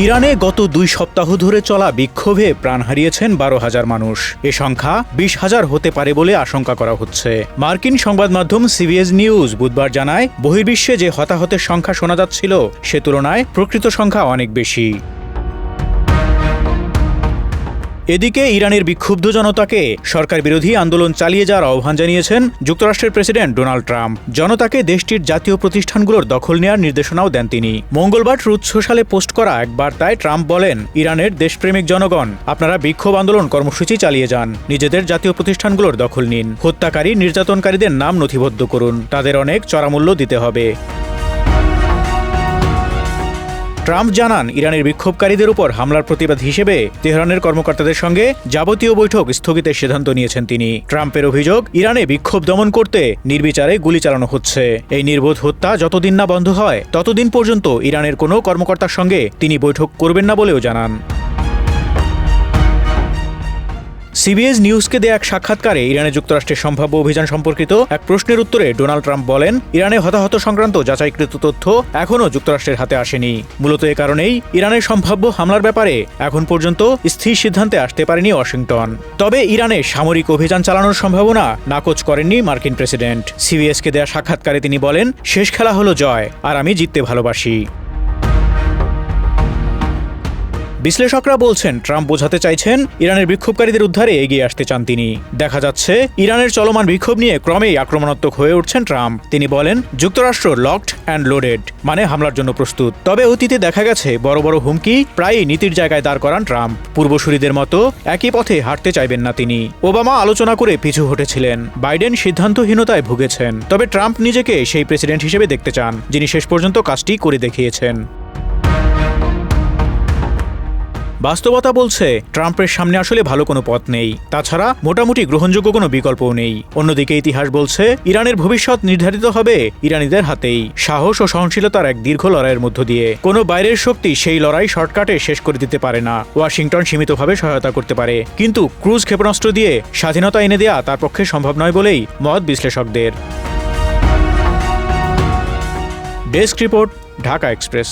ইরানে গত 2 সপ্তাহ ধরে চলা বিক্ষোভে প্রাণ হারিয়েছেন 12,000 মানুষ। এ সংখ্যা 20,000 হতে পারে বলে আশঙ্কা করা হচ্ছে। মার্কিন সংবাদ মাধ্যম সিবিএস নিউজ বুধবার জানায়, বহির্বিশ্বে যে হতাহতের সংখ্যা শোনা যাচ্ছিল সে তুলনায় প্রকৃত সংখ্যা অনেক বেশি। এদিকে ইরানের বিক্ষুব্ধ জনতাকে সরকার বিরোধী আন্দোলন চালিয়ে যাওয়ার আহ্বান জানিয়েছেন যুক্তরাষ্ট্রের প্রেসিডেন্ট ডোনাল্ড ট্রাম্প। জনতাকে দেশটির জাতীয় প্রতিষ্ঠানগুলোর দখল নেওয়ার নির্দেশনাও দেন তিনি। মঙ্গলবার ট্রুথ সোশ্যালে পোস্ট করা এক বার্তায় ট্রাম্প বলেন, ইরানের দেশপ্রেমিক জনগণ, আপনারা বিক্ষোভ আন্দোলন কর্মসূচি চালিয়ে যান, নিজেদের জাতীয় প্রতিষ্ঠানগুলোর দখল নিন, হত্যাকারী নির্যাতনকারীদের নাম নথিবদ্ধ করুন, তাদের অনেক চড়ামূল্য দিতে হবে। ট্রাম্প জানান, ইরানের বিক্ষোভকারীদের উপর হামলার প্রতিবাদ হিসেবে তেহরানের কর্মকর্তাদের সঙ্গে যাবতীয় বৈঠক স্থগিতের সিদ্ধান্ত নিয়েছেন তিনি। ট্রাম্পের অভিযোগ, ইরানে বিক্ষোভ দমন করতে নির্বিচারে গুলি চালানো হচ্ছে। এই নির্বোধ হত্যা যতদিন না বন্ধ হয় ততদিন পর্যন্ত ইরানের কোনো কর্মকর্তার সঙ্গে তিনি বৈঠক করবেন না বলেও জানান। সিবিএস নিউজকে দেয়া এক সাক্ষাৎকারে ইরানে যুক্তরাষ্ট্রের সম্ভাব্য অভিযান সম্পর্কিত এক প্রশ্নের উত্তরে ডোনাল্ড ট্রাম্প বলেন, ইরানে হতাহত সংক্রান্ত যাচাইকৃত তথ্য এখনও যুক্তরাষ্ট্রের হাতে আসেনি। মূলত এ কারণেই ইরানের সম্ভাব্য হামলার ব্যাপারে এখন পর্যন্ত স্থির সিদ্ধান্তে আসতে পারেনি ওয়াশিংটন। তবে ইরানে সামরিক অভিযান চালানোর সম্ভাবনা নাকচ করেননি মার্কিন প্রেসিডেন্ট। সিবিএসকে দেয়া সাক্ষাৎকারে তিনি বলেন, শেষ খেলা হলো জয়, আর আমি জিততে ভালোবাসি। বিশ্লেষকরা বলছেন, ট্রাম্প বোঝাতে চাইছেন ইরানের বিক্ষোভকারীদের উদ্ধারে এগিয়ে আসতে চান তিনি। দেখা যাচ্ছে, ইরানের চলমান বিক্ষোভ নিয়ে ক্রমেই আক্রমণাত্মক হয়ে উঠছেন ট্রাম্প। তিনি বলেন, যুক্তরাষ্ট্র লকড অ্যান্ড লোডেড, মানে হামলার জন্য প্রস্তুত। তবে অতীতে দেখা গেছে বড় বড় হুমকি প্রায়ই নীতির জায়গায় দাঁড় করান ট্রাম্প। পূর্বসূরিদের মতো একই পথে হাঁটতে চাইবেন না তিনি। ওবামা আলোচনা করে পিছু হটেছিলেন, বাইডেন সিদ্ধান্তহীনতায় ভুগেছেন। তবে ট্রাম্প নিজেকে সেই প্রেসিডেন্ট হিসেবে দেখতে চান, যিনি শেষ পর্যন্ত কাজটি করে দেখিয়েছেন। বাস্তবতা বলছে, ট্রাম্পের সামনে আসলে ভালো কোনো পথ নেই। তাছাড়া মোটামুটি গ্রহণযোগ্য কোনো বিকল্পও নেই। অন্যদিকে ইতিহাস বলছে, ইরানের ভবিষ্যৎ নির্ধারিত হবে ইরানিদের হাতেই, সাহস ও সহনশীলতার এক দীর্ঘ লড়াইয়ের মধ্য দিয়ে। কোনো বাইরের শক্তি সেই লড়াই শর্টকাটে শেষ করে দিতে পারে না। ওয়াশিংটন সীমিতভাবে সহায়তা করতে পারে, কিন্তু ক্রুজ ক্ষেপণাস্ত্র দিয়ে স্বাধীনতা এনে দেয়া তার পক্ষে সম্ভব নয় বলেই মত বিশ্লেষকদের। Desk report, Dhaka express.